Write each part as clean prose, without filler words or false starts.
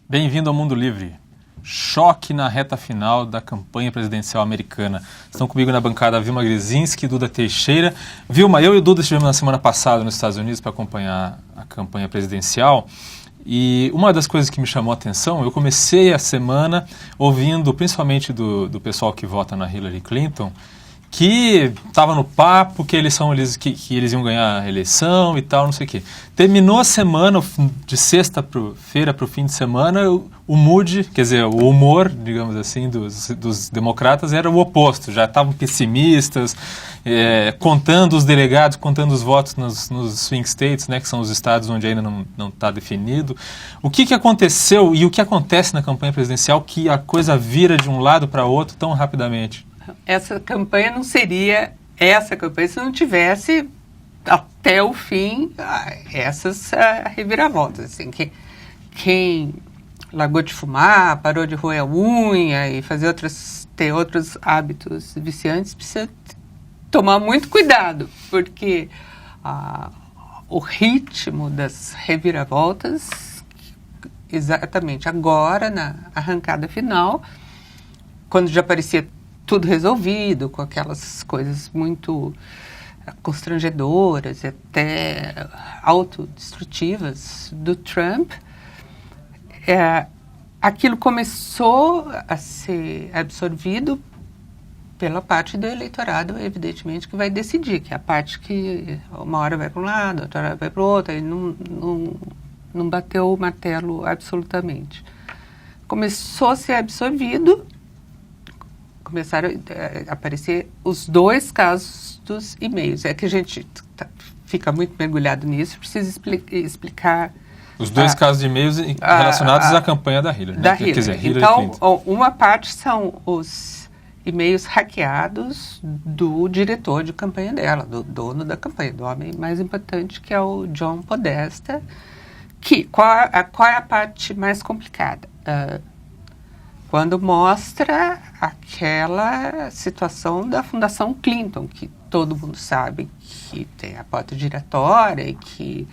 Bem-vindo ao Mundo Livre. Choque na reta final da campanha presidencial americana. Estão comigo na bancada Vilma Grezinski e Duda Teixeira. Vilma, eu e o Duda estivemos na semana passada nos Estados Unidos para acompanhar a campanha presidencial. E uma das coisas que me chamou a atenção, eu comecei a semana ouvindo, principalmente do pessoal que vota na Hillary Clinton, que estava no papo que eles iam ganhar a eleição e tal, não sei o quê. Terminou a semana, de sexta-feira para o fim de semana, o mood, quer dizer, o humor, digamos assim, dos democratas era o oposto. Já estavam pessimistas, contando os delegados, contando os votos nos swing states, né, que são os estados onde ainda não está definido. O que aconteceu e o que acontece na campanha presidencial que a coisa vira de um lado para outro tão rapidamente? Essa campanha não seria essa campanha se não tivesse até o fim essas reviravoltas. Assim, quem largou de fumar, parou de roer a unha e ter outros hábitos viciantes precisa tomar muito cuidado, porque o ritmo das reviravoltas, exatamente agora, na arrancada final, quando já parecia tudo resolvido, com aquelas coisas muito constrangedoras e até autodestrutivas do Trump, aquilo começou a ser absorvido pela parte do eleitorado, evidentemente, que vai decidir, que é a parte que uma hora vai para um lado, outra hora vai para o outro, e não bateu o martelo absolutamente. Começou a ser absorvido. Começaram a aparecer os dois casos dos e-mails. É que a gente fica muito mergulhado nisso, precisa explicar... Os dois casos de e-mails relacionados à campanha da Hillary. Da né? Hillary. Quer dizer, Hillary então, Clinton. Uma parte são os e-mails hackeados do diretor de campanha dela, do dono da campanha, do homem mais importante, que é o John Podesta. Qual é a parte mais complicada? Quando mostra aquela situação da Fundação Clinton, que todo mundo sabe que tem a porta giratória e que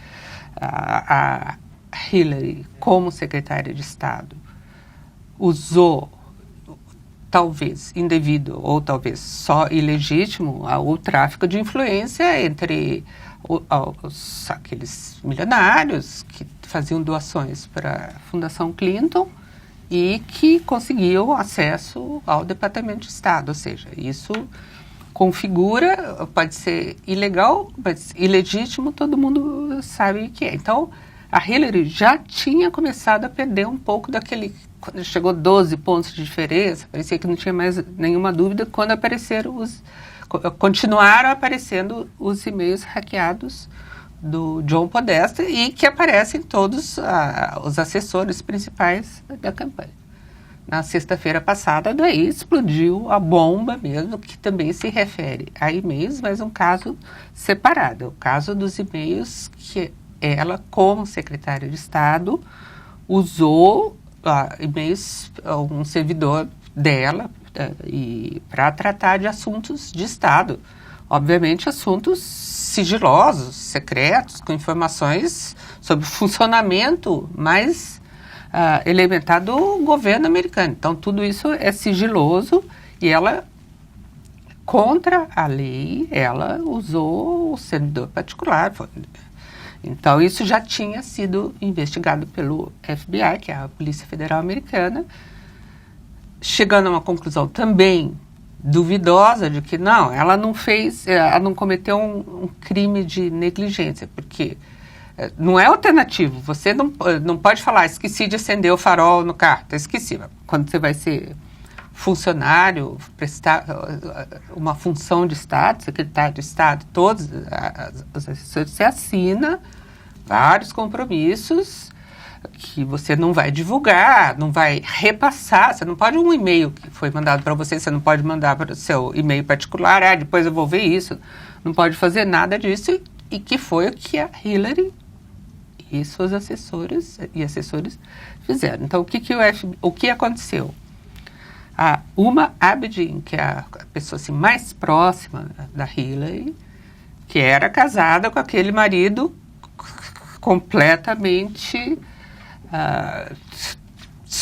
a Hillary, como secretária de Estado, usou, talvez indevido ou talvez só ilegítimo, o tráfico de influência entre aqueles milionários que faziam doações para a Fundação Clinton e que conseguiu acesso ao Departamento de Estado, ou seja, isso configura, pode ser ilegal, mas ilegítimo, todo mundo sabe o que é. Então, a Hillary já tinha começado a perder um pouco daquele, quando chegou 12 pontos de diferença, parecia que não tinha mais nenhuma dúvida, quando continuaram aparecendo os e-mails hackeados do John Podesta e que aparecem todos os assessores principais da campanha. Na sexta-feira passada, daí explodiu a bomba mesmo, que também se refere a e-mails, mas um caso separado. O caso dos e-mails que ela, como secretária de Estado, usou e-mails, um servidor dela, para tratar de assuntos de Estado. Obviamente, assuntos sigilosos, secretos, com informações sobre o funcionamento mais elementar do governo americano. Então, tudo isso é sigiloso e ela, contra a lei, ela usou o servidor particular. Então, isso já tinha sido investigado pelo FBI, que é a Polícia Federal Americana, chegando a uma conclusão também duvidosa de que ela não cometeu um crime de negligência, porque não é alternativo. Você não pode falar, esqueci de acender o farol no carro, está esquecido. Quando você vai ser funcionário, prestar uma função de Estado, secretário de Estado, todos os assessores, você assina vários compromissos que você não vai divulgar, não vai repassar. Você não pode um e-mail que foi mandado para você não pode mandar para o seu e-mail particular, depois eu vou ver isso. Não pode fazer nada disso, e que foi o que a Hillary e seus assessores fizeram. Então, o que aconteceu? A Huma Abedin, que é a pessoa assim, mais próxima da Hillary, que era casada com aquele marido completamente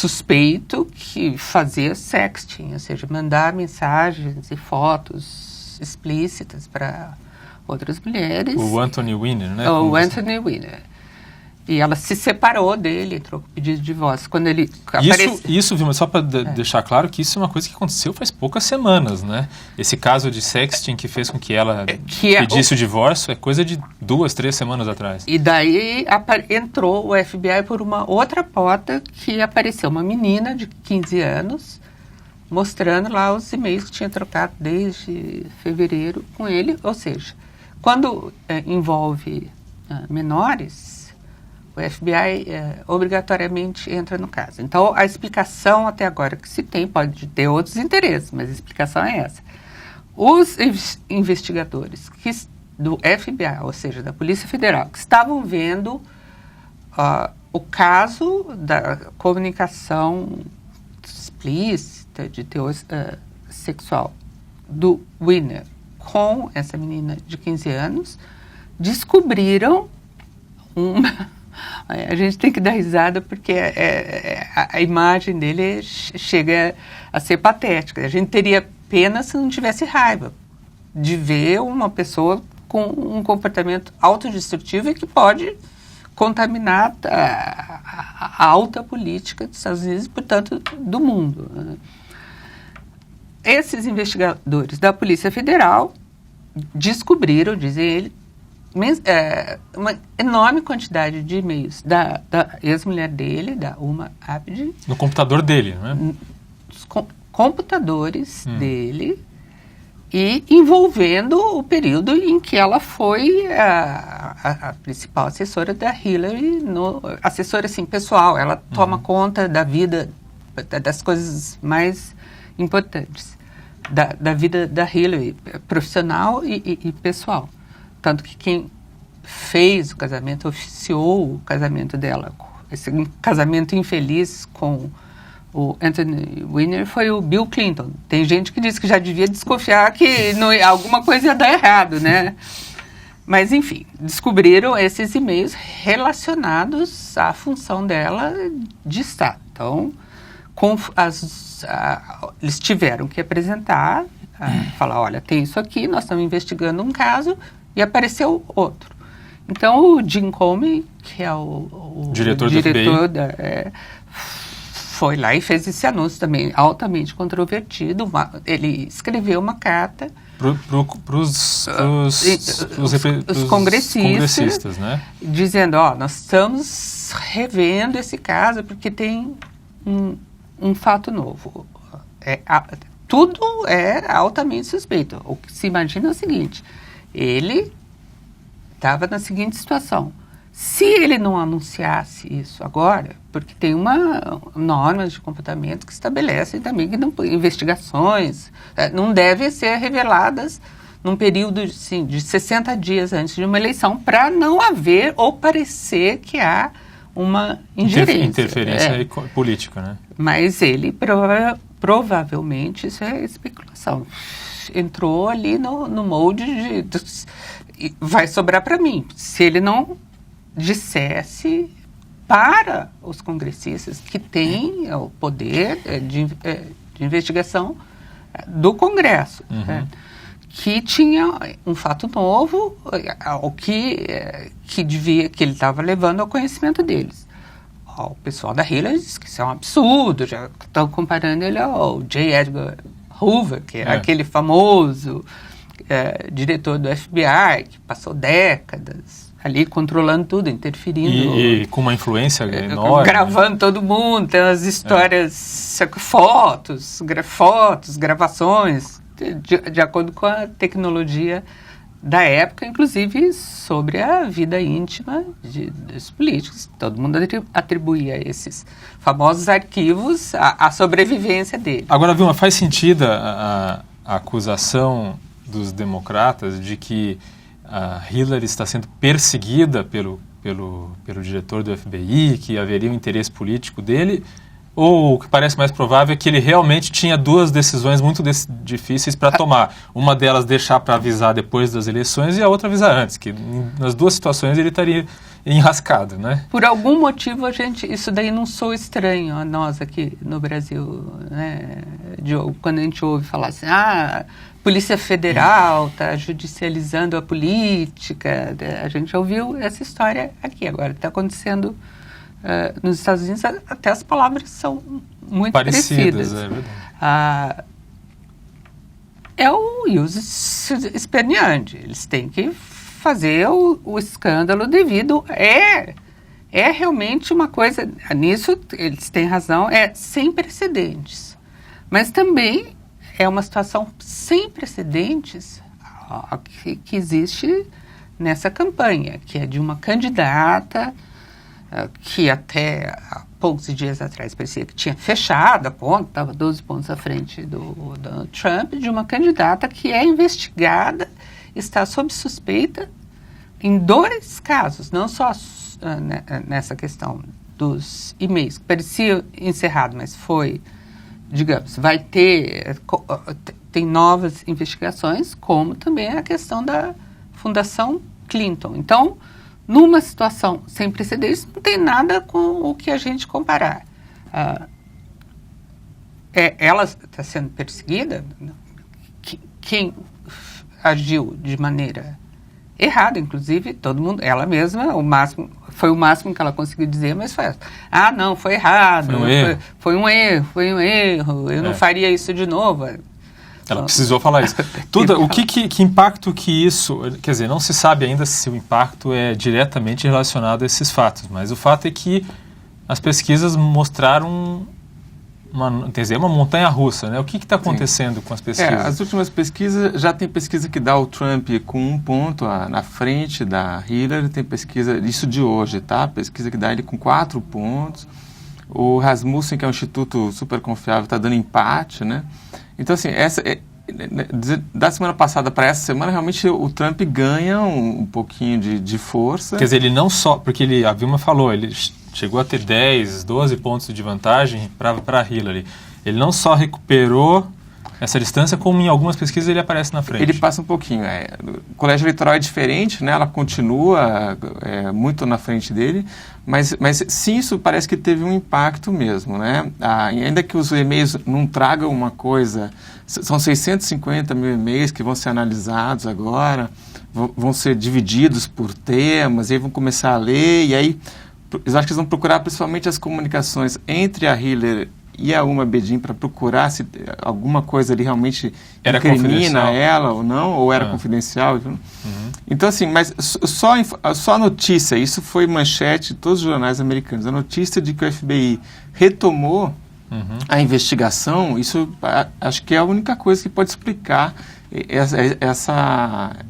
suspeito que fazia sexting, ou seja, mandar mensagens e fotos explícitas para outras mulheres. O Anthony Weiner, né? O Anthony Weiner. E ela se separou dele, entrou com pedido de divórcio. Quando ele apareceu... Isso, Vilma, só para deixar claro que isso é uma coisa que aconteceu faz poucas semanas, né? Esse caso de sexting que fez com que ela pedisse o divórcio é coisa de 2, 3 semanas atrás. E daí entrou o FBI por uma outra porta que apareceu uma menina de 15 anos mostrando lá os e-mails que tinha trocado desde fevereiro com ele. Ou seja, quando envolve menores... O FBI obrigatoriamente entra no caso. Então, a explicação até agora que se tem, pode ter outros interesses, mas a explicação é essa. Os investigadores do FBI, ou seja, da Polícia Federal, que estavam vendo o caso da comunicação explícita de teor sexual do Weiner com essa menina de 15 anos, descobriram a gente tem que dar risada porque a imagem dele chega a ser patética. A gente teria pena se não tivesse raiva de ver uma pessoa com um comportamento autodestrutivo e que pode contaminar a alta política dos Estados Unidos e, portanto, do mundo. Esses investigadores da Polícia Federal descobriram, dizem ele, uma enorme quantidade de e-mails da ex-mulher dele, da Huma Abedi. No computador dele, né? Os computadores dele, e envolvendo o período em que ela foi a principal assessora da Hillary, assessora assim, pessoal. Ela toma conta da vida, das coisas mais importantes, da vida da Hillary, profissional e pessoal. Tanto que quem fez o casamento, oficiou o casamento dela, esse casamento infeliz com o Anthony Weiner, foi o Bill Clinton. Tem gente que diz que já devia desconfiar que alguma coisa ia dar errado, né? Mas, enfim, descobriram esses e-mails relacionados à função dela de Estado. Então, eles tiveram que apresentar, falar, olha, tem isso aqui, nós estamos investigando um caso, e apareceu outro. Então, o Jim Comey, que é o diretor foi lá e fez esse anúncio também, altamente controvertido. Ele escreveu uma carta para os congressistas, né? Dizendo, nós estamos revendo esse caso porque tem um fato novo. Tudo é altamente suspeito. O que se imagina é o seguinte: ele estava na seguinte situação. Se ele não anunciasse isso agora, porque tem normas de comportamento que estabelecem também que investigações não devem ser reveladas num período assim, de 60 dias antes de uma eleição, para não haver ou parecer que há uma ingerência. Interferência política, né? Mas ele provavelmente, isso é especulação, entrou ali no molde vai sobrar para mim. Se ele não dissesse para os congressistas que têm o poder de investigação do Congresso, que tinha um fato novo, o que ele estava levando ao conhecimento deles. O pessoal da Hillary diz que isso é um absurdo, já estão comparando ele ao J. Edgar Hoover, que é aquele famoso diretor do FBI, que passou décadas ali controlando tudo, interferindo. E com uma influência enorme. Gravando todo mundo, tem as histórias, fotos, gravações, de acordo com a tecnologia da época, inclusive sobre a vida íntima dos políticos. Todo mundo atribuía a esses famosos arquivos a sobrevivência dele. Agora, Vilma, faz sentido a acusação dos democratas de que a Hillary está sendo perseguida pelo diretor do FBI, que haveria um interesse político dele, Ou o que parece mais provável é que ele realmente tinha duas decisões muito difíceis para tomar. Uma delas deixar para avisar depois das eleições e a outra avisar antes, que nas duas situações ele estaria enrascado, né? Por algum motivo, isso daí não soa estranho a nós aqui no Brasil, né, Diogo? Quando a gente ouve falar assim, a Polícia Federal está judicializando a política, a gente já ouviu essa história aqui. Agora está acontecendo nos Estados Unidos, até as palavras são muito parecidas. É verdade. É o ius esperneandi, eles têm que fazer o escândalo devido. É realmente uma coisa, nisso eles têm razão, é sem precedentes. Mas também é uma situação sem precedentes que existe nessa campanha, que é de uma candidata que até há poucos dias atrás parecia que tinha fechado a conta, estava 12 pontos à frente do Donald Trump, de uma candidata que é investigada, está sob suspeita em 2 casos, não só nessa questão dos e-mails, que parecia encerrado, mas foi, digamos, tem novas investigações, como também a questão da Fundação Clinton. Então, numa situação sem precedentes, não tem nada com o que a gente comparar. Ela está sendo perseguida, quem agiu de maneira errada, inclusive, todo mundo, ela mesma, foi o máximo que ela conseguiu dizer, mas foi não, foi errado, foi um erro, eu não faria isso de novo. Ela precisou falar isso. Que impacto que isso... Quer dizer, não se sabe ainda se o impacto é diretamente relacionado a esses fatos, mas o fato é que as pesquisas mostraram uma montanha-russa, né? O que está acontecendo com as pesquisas? As últimas pesquisas, já tem pesquisa que dá o Trump com 1 ponto na frente da Hillary, tem pesquisa, isso de hoje, tá? Pesquisa que dá ele com 4 pontos. O Rasmussen, que é um instituto super confiável, está dando empate, né? Então, assim, da semana passada para essa semana, realmente o Trump ganha um pouquinho de força. Quer dizer, ele não só... Porque a Vilma falou, ele chegou a ter 10, 12 pontos de vantagem para a Hillary. Ele não só recuperou essa distância, como em algumas pesquisas ele aparece na frente. Ele passa um pouquinho. O colégio eleitoral é diferente, né? Ela continua muito na frente dele, mas sim, isso parece que teve um impacto mesmo, né? Ainda que os e-mails não tragam uma coisa, são 650 mil e-mails que vão ser analisados agora, vão ser divididos por temas, e aí vão começar a ler, e aí eu acho que eles vão procurar principalmente as comunicações entre a Hillary e a Uma Bedin para procurar se alguma coisa ali realmente incrimina ela ou não, ou era confidencial. Então, assim, mas só a notícia, isso foi manchete de todos os jornais americanos, a notícia de que o FBI retomou a investigação, isso acho que é a única coisa que pode explicar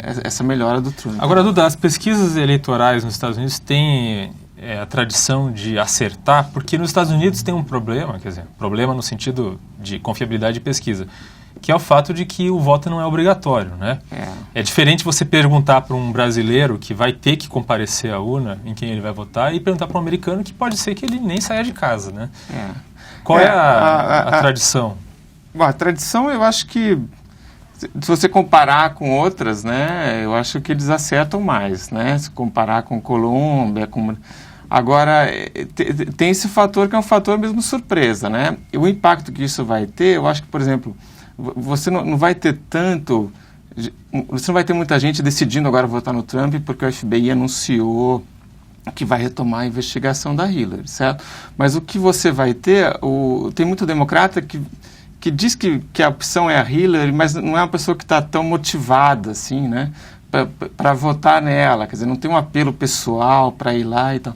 essa melhora do Trump. Agora, Duda, as pesquisas eleitorais nos Estados Unidos têm a tradição de acertar, porque nos Estados Unidos tem um problema, quer dizer, problema no sentido de confiabilidade de pesquisa, que é o fato de que o voto não é obrigatório, né? É diferente você perguntar para um brasileiro que vai ter que comparecer à urna em quem ele vai votar e perguntar para um americano que pode ser que ele nem saia de casa, né? Qual é a tradição? Bom, a tradição, eu acho que se você comparar com outras, né, eu acho que eles acertam mais, né? Se comparar com Colômbia, Agora, tem esse fator que é um fator mesmo surpresa, né? E o impacto que isso vai ter, eu acho que, por exemplo, você não vai ter você não vai ter muita gente decidindo agora votar no Trump porque o FBI anunciou que vai retomar a investigação da Hillary, certo? Mas o que você vai ter, tem muito democrata que diz que a opção é a Hillary, mas não é uma pessoa que está tão motivada assim, né, para votar nela, quer dizer, não tem um apelo pessoal para ir lá e tal.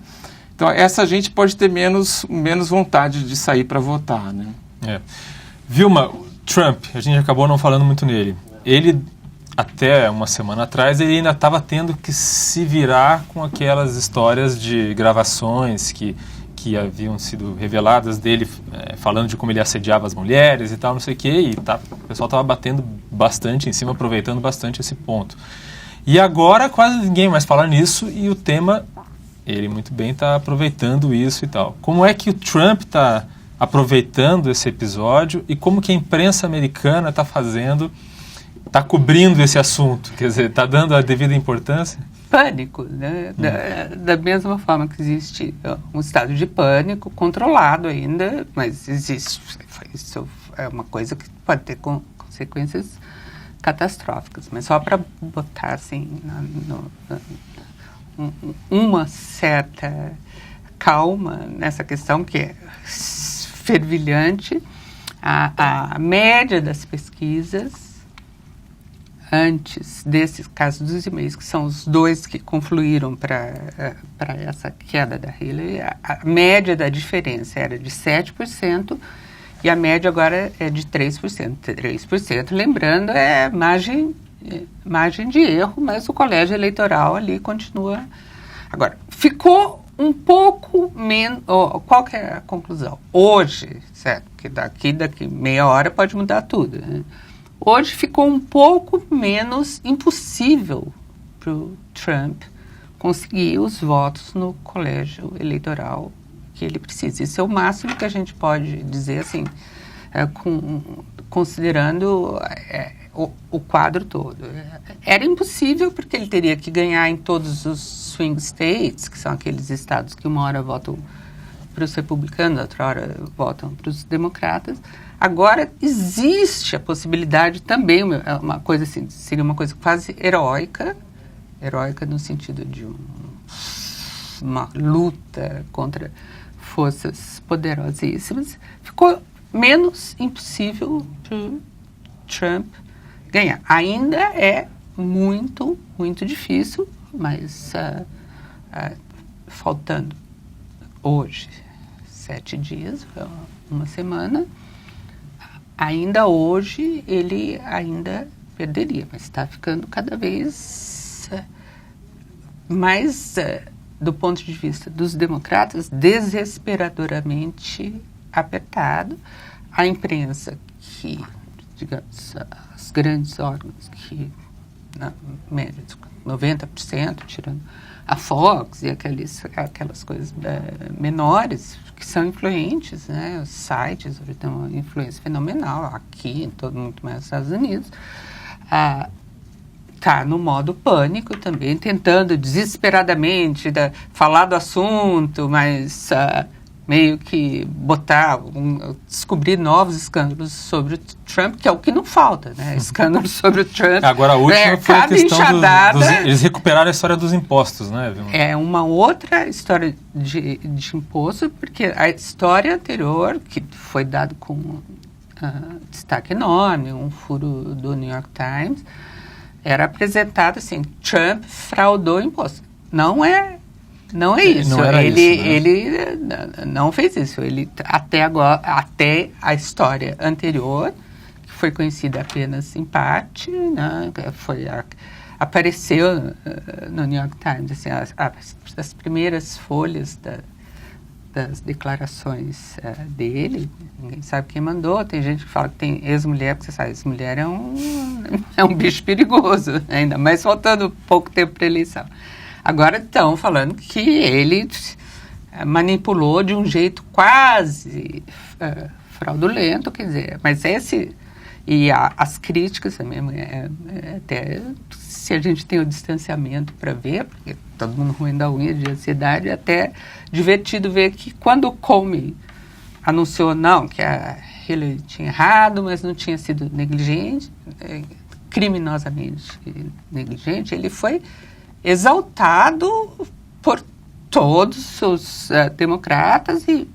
Então, essa gente pode ter menos vontade de sair para votar, né? Vilma, Trump, a gente acabou não falando muito nele. Ele, até uma semana atrás, ele ainda estava tendo que se virar com aquelas histórias de gravações que haviam sido reveladas dele, falando de como ele assediava as mulheres e tal, não sei o quê, o pessoal estava batendo bastante em cima, aproveitando bastante esse ponto. E agora quase ninguém mais fala nisso e o tema, ele muito bem está aproveitando isso e tal. Como é que o Trump está aproveitando esse episódio e como que a imprensa americana está cobrindo esse assunto? Quer dizer, está dando a devida importância? Pânico, né? Da mesma forma que existe um estado de pânico controlado ainda, mas existe. Isso é uma coisa que pode ter consequências catastróficas. Mas só para botar assim uma certa calma nessa questão que é fervilhante, a média das pesquisas antes desses casos dos e-mails, que são os dois que confluíram para essa queda da Hillary, a média da diferença era de 7% e a média agora é de 3%. 3%, lembrando, é margem de erro, mas o colégio eleitoral ali continua. Agora, ficou um pouco menos. Qual que é a conclusão? Hoje, certo? Que daqui meia hora pode mudar tudo, né? Hoje ficou um pouco menos impossível para o Trump conseguir os votos no colégio eleitoral que ele precisa. Isso é o máximo que a gente pode dizer, assim, considerando o quadro todo. Era impossível porque ele teria que ganhar em todos os swing states, que são aqueles estados que uma hora votam para os republicanos, outra hora votam para os democratas. Agora, existe a possibilidade também, uma coisa assim, seria uma coisa quase heróica no sentido de uma luta contra forças poderosíssimas, ficou menos impossível para o Trump ganhar. Ainda é muito, muito difícil, mas faltando hoje 7 dias, uma semana, ainda hoje ele ainda perderia, mas está ficando cada vez mais, do ponto de vista dos democratas, desesperadoramente apertado. A imprensa que, digamos, os grandes órgãos que, na média, 90%, tirando a Fox e aquelas coisas menores, que são influentes, né? Os sites hoje têm uma influência fenomenal aqui, em muito mais nos Estados Unidos. Está no modo pânico também, tentando desesperadamente falar do assunto, mas meio que descobrir novos escândalos sobre o Trump, que é o que não falta, né? Escândalos sobre o Trump. Agora a última foi a questão eles recuperaram a história dos impostos, né, Vilma? É uma outra história de imposto, porque a história anterior, que foi dado com destaque enorme, um furo do New York Times, era apresentado assim: Trump fraudou imposto. Não é isso. Não era isso, né? Ele não fez isso. Ele até a história anterior, que foi conhecida apenas em parte, né, apareceu no New York Times, assim, as primeiras folhas das declarações dele. Ninguém sabe quem mandou. Tem gente que fala que tem ex-mulher, porque você sabe, ex-mulher é um bicho perigoso, ainda mais faltando pouco tempo para a eleição. Agora estão falando que ele manipulou de um jeito quase fraudulento, quer dizer, mas e as críticas também, até se a gente tem o distanciamento para ver, porque todo mundo ruim da unha de ansiedade, é até divertido ver que quando o Comey anunciou que a Hillary tinha errado, mas não tinha sido negligente, criminosamente negligente, ele foi exaltado por todos os democratas e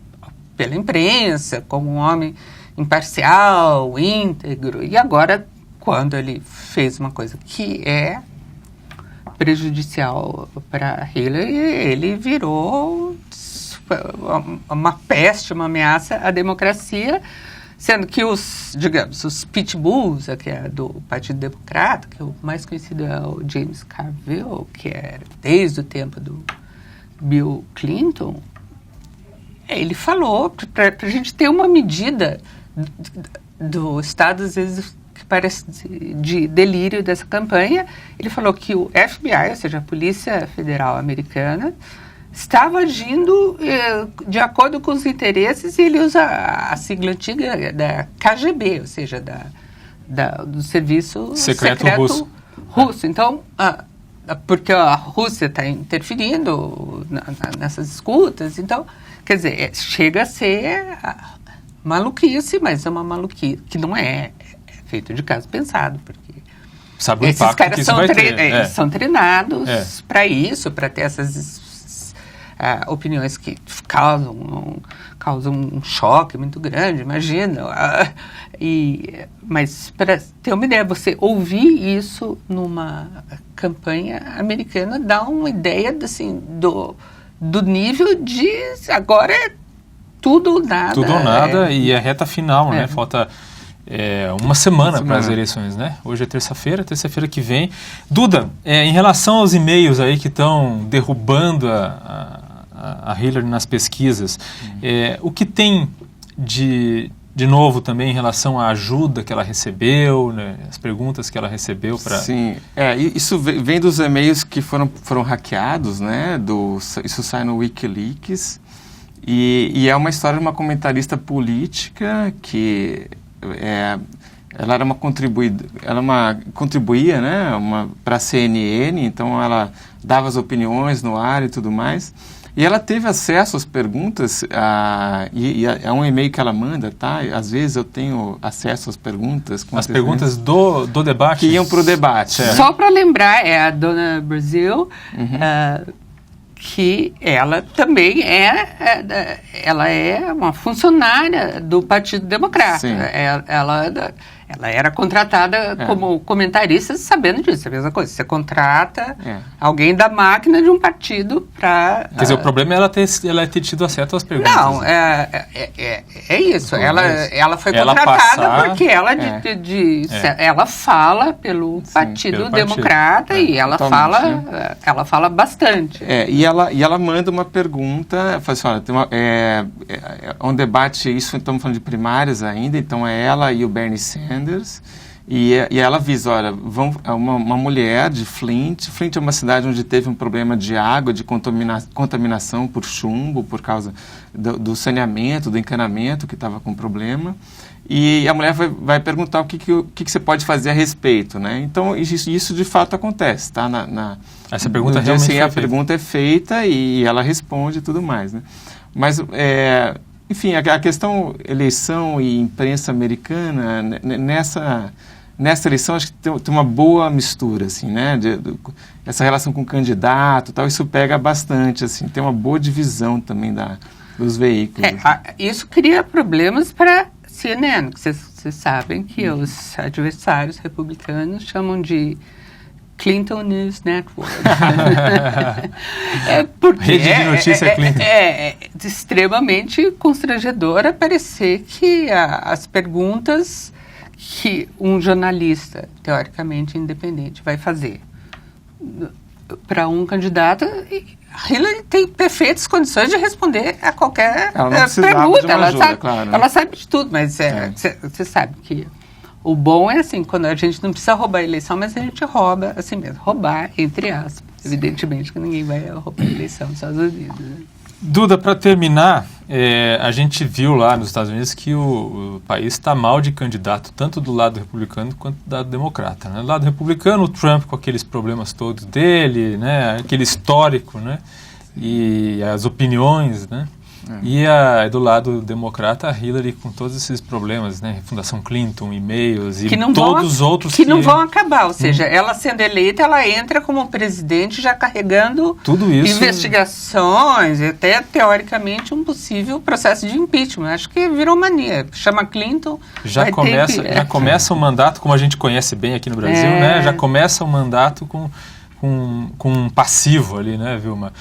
pela imprensa como um homem imparcial, íntegro. E agora, quando ele fez uma coisa que é prejudicial para Hillary, ele virou uma peste, uma ameaça à democracia, sendo que os pitbulls, que é do Partido Democrata, que o mais conhecido é o James Carville, que era desde o tempo do Bill Clinton, ele falou, para a gente ter uma medida do Estado, às vezes, que parece de delírio dessa campanha, ele falou que o FBI, ou seja, a Polícia Federal Americana, estava agindo de acordo com os interesses, e ele usa a sigla antiga da KGB, ou seja, do Serviço Secreto Russo. Então, porque a Rússia está interferindo nessas escutas, então, quer dizer, chega a ser maluquice, mas é uma maluquice que não é feito de caso pensado, porque sabe o esses impacto caras que isso vai ter. são treinados para isso, para ter essas opiniões que causam um choque muito grande, imagina. Mas, para ter uma ideia, você ouvir isso numa campanha americana dá uma ideia assim, do nível de agora é tudo ou nada. Tudo ou nada, e é reta final, né? Falta uma semana para as eleições, né? Hoje é terça-feira que vem. Duda, em relação aos e-mails aí que estão derrubando a Hillary nas pesquisas, o que tem de novo também em relação à ajuda que ela recebeu, né? As perguntas que ela recebeu para... Sim, isso vem dos e-mails que foram hackeados, né? Isso sai no Wikileaks, e é uma história de uma comentarista política que... ela era contribuía, né, para a CNN, então ela dava as opiniões no ar e tudo mais. E ela teve acesso às perguntas, e é um e-mail que ela manda, tá? Às vezes eu tenho acesso às perguntas. As perguntas do debate? Que iam para o debate. Só para lembrar, é a Dona Brasil, que ela também ela é uma funcionária do Partido Democrata. Ela era contratada como comentarista, sabendo disso, a mesma coisa. Você contrata alguém da máquina de um partido para... Quer dizer, o problema é ela ter tido acesso às perguntas. Não, é isso. Ela foi contratada porque ela fala pelo Partido Democrata e ela fala bastante. E ela manda uma pergunta, fala assim, olha, é um debate, isso estamos falando de primárias ainda, então é ela e o Bernie Sanders, e ela avisa, olha, uma mulher de Flint é uma cidade onde teve um problema de água, de contaminação por chumbo, por causa do saneamento, do encanamento que estava com problema, e a mulher vai perguntar o que você pode fazer a respeito, né? Então, isso de fato acontece, tá? Essa pergunta realmente foi feita. A pergunta é feita e ela responde e tudo mais, né? Mas, enfim, a questão eleição e imprensa americana, nessa eleição, acho que tem uma boa mistura, assim, né? Essa relação com o candidato, tal, isso pega bastante, assim, tem uma boa divisão também dos veículos. Isso cria problemas para CNN, que vocês sabem que os adversários republicanos chamam de Clinton News Network. Rede de notícia Clinton. É extremamente constrangedora parecer que as perguntas que um jornalista, teoricamente independente, vai fazer para um candidato, Hillary tem perfeitas condições de responder a qualquer pergunta. Ela sabe de tudo, mas você sabe que o bom é assim, quando a gente não precisa roubar a eleição, mas a gente rouba assim mesmo. Roubar, entre aspas. Evidentemente que ninguém vai roubar a eleição nos Estados Unidos. Né? Duda, para terminar, a gente viu lá nos Estados Unidos que o país está mal de candidato, tanto do lado republicano quanto do lado democrata. Né? Do lado republicano, o Trump com aqueles problemas todos dele, né? Aquele histórico, né? E as opiniões, né? E do lado democrata, a Hillary com todos esses problemas, né? Fundação Clinton, e-mails e todos os outros que não vão acabar. Ou seja, ela sendo eleita, ela entra como presidente já carregando tudo isso, investigações e até, teoricamente, um possível processo de impeachment. Acho que virou mania. Chama Clinton... Já começa o mandato, como a gente conhece bem aqui no Brasil, né? Já começa o mandato com um passivo ali, né, Vilma?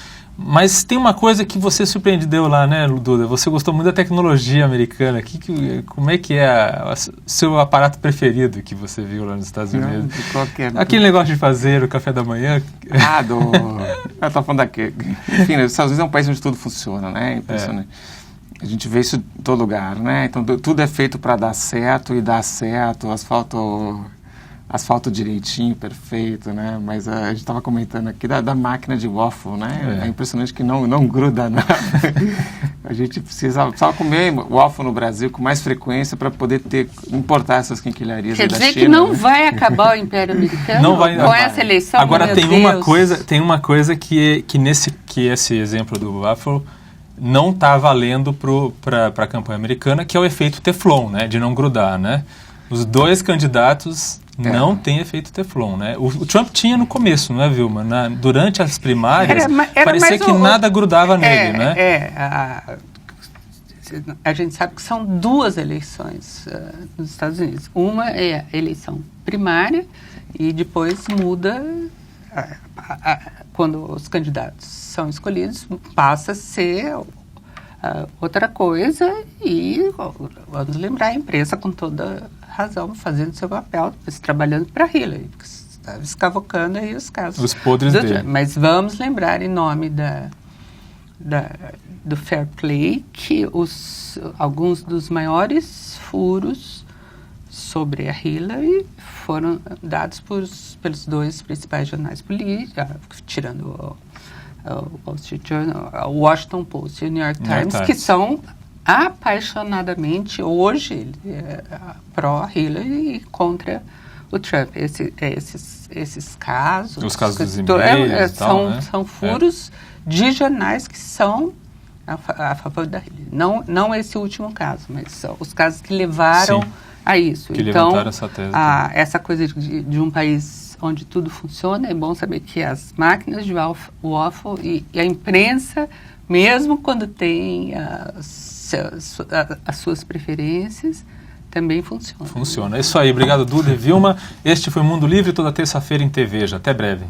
Mas tem uma coisa que você surpreendeu lá, né, Duda? Você gostou muito da tecnologia americana. Como é que é o seu aparato preferido que você viu lá nos Estados Unidos? Aquele negócio de fazer o café da manhã. Eu estou falando daqui. Enfim, os Estados Unidos é um país onde tudo funciona, né? Impressionante. A gente vê isso em todo lugar, né? Então, tudo é feito para dar certo e dá certo. O asfalto asfalto direitinho, perfeito, né? Mas a gente estava comentando aqui da máquina de waffle, né? É impressionante que não gruda nada. A gente precisa só comer waffle no Brasil com mais frequência para poder importar essas quinquilharias da China. Quer dizer que não vai acabar o Império Americano não vai, com essa eleição? Agora tem uma coisa que esse exemplo do waffle não está valendo para a campanha americana, que é o efeito Teflon, né? De não grudar, né? Os dois candidatos não têm efeito Teflon, né? O Trump tinha no começo, não é, Vilma? Durante as primárias, parecia que nada grudava nele, né? A gente sabe que são 2 eleições nos Estados Unidos. Uma é a eleição primária e depois muda, quando os candidatos são escolhidos, passa a ser outra coisa e vamos lembrar a imprensa com toda razão fazendo seu papel, trabalhando para Hillary, porque estava escavocando aí os casos. Os podres dele. Mas vamos lembrar, em nome do fair play, que alguns dos maiores furos sobre a Hillary foram dados pelos 2 principais jornais políticos, tirando o Wall Street Journal, o Washington Post e o New York Times, que são apaixonadamente hoje pró-Hillary e contra o Trump. Esses casos... Os casos dos e-mails são furos de jornais que são a favor da Hillary. Não esse último caso, mas são os casos que levaram a isso. Que levantaram essa tese. Essa coisa de um país onde tudo funciona, é bom saber que as máquinas de waffle e a imprensa, mesmo quando tem as suas preferências, também funcionam. Funciona. É isso aí. Obrigado, Duda e Vilma. Este foi o Mundo Livre, toda terça-feira em TV. Até breve.